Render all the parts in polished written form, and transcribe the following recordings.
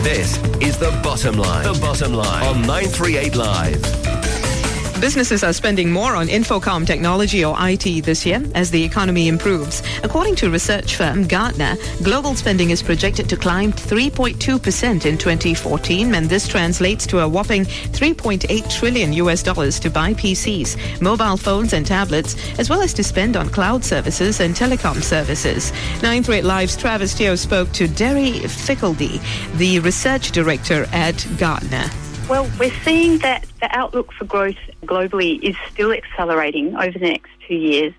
This is The Bottom Line. The Bottom Line on 938 Live. Businesses are spending more on Infocomm Technology or IT this year as the economy improves. According to research firm Gartner, global spending is projected to climb 3.2% in 2014, and this translates to a whopping $3.8 trillion to buy PCs, mobile phones and tablets, as well as to spend on cloud services and telecom services. 938 Live's Travis Teo spoke to Derry Finkeldey, the research director at Gartner. Well, we're seeing that the outlook for growth globally is still accelerating over the next 2 years,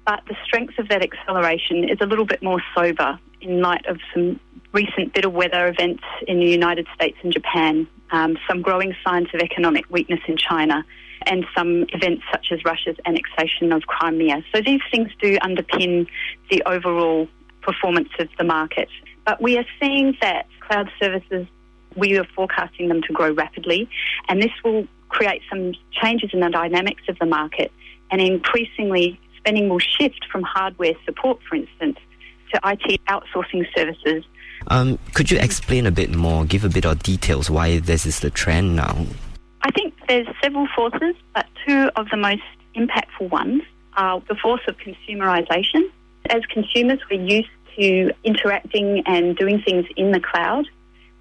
but the strength of that acceleration is a little bit more sober in light of some recent bitter weather events in the United States and Japan, some growing signs of economic weakness in China, and some events such as Russia's annexation of Crimea. So these things do underpin the overall performance of the market. But we are seeing that cloud services, we are forecasting them to grow rapidly, and this will create some changes in the dynamics of the market, and increasingly spending will shift from hardware support, for instance, to IT outsourcing services. Could you explain a bit more, give a bit of details why this is the trend now? I think there's several forces, but two of the most impactful ones are the force of consumerization. As consumers, we're used to interacting and doing things in the cloud,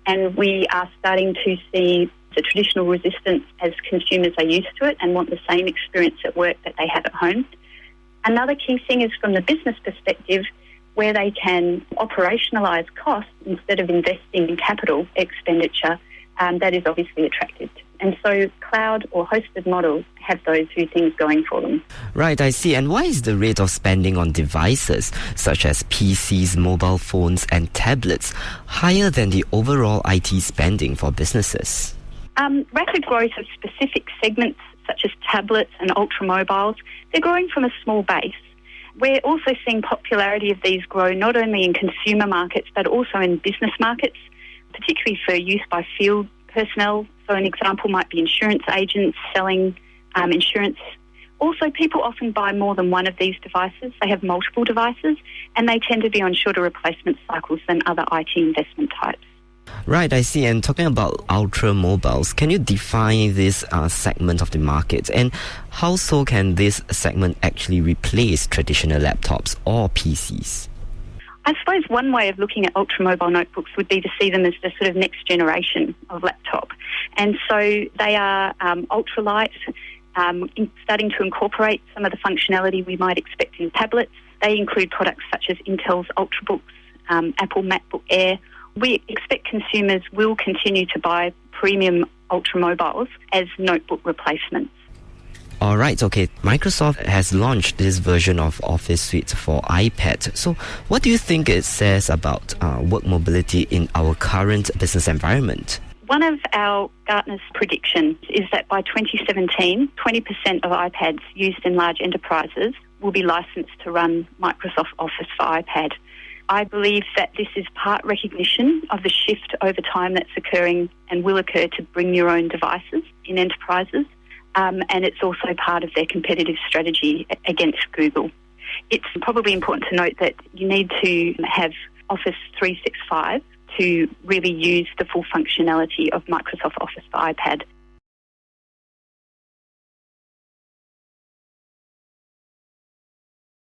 and we are starting to see the traditional resistance as consumers are used to it and want the same experience at work that they have at home. Another key thing is from the business perspective, where they can operationalise costs instead of investing in capital expenditure, that is obviously attractive. And so cloud or hosted models have those two things going for them. Right, I see. And why is the rate of spending on devices such as PCs, mobile phones and tablets higher than the overall IT spending for businesses? Rapid growth of specific segments such as tablets and ultra-mobiles, they're growing from a small base. We're also seeing popularity of these grow not only in consumer markets but also in business markets, particularly for use by field personnel. So an example might be insurance agents selling insurance. Also, people often buy more than one of these devices. They have multiple devices, and they tend to be on shorter replacement cycles than other IT investment types. Right, I see. And talking about ultra mobiles, can you define this segment of the market? And how so can this segment actually replace traditional laptops or PCs? I suppose one way of looking at ultra-mobile notebooks would be to see them as the sort of next generation of laptop. And so they are ultralight, starting to incorporate some of the functionality we might expect in tablets. They include products such as Intel's Ultrabooks, Apple MacBook Air. We expect consumers will continue to buy premium ultra-mobiles as notebook replacements. All right, okay. Microsoft has launched this version of Office Suite for iPad. So what do you think it says about work mobility in our current business environment? One of our Gartner's predictions is that by 2017, 20% of iPads used in large enterprises will be licensed to run Microsoft Office for iPad. I believe that this is part recognition of the shift over time that's occurring and will occur to bring your own devices in enterprises. And it's also part of their competitive strategy against Google. It's probably important to note that you need to have Office 365 to really use the full functionality of Microsoft Office for iPad.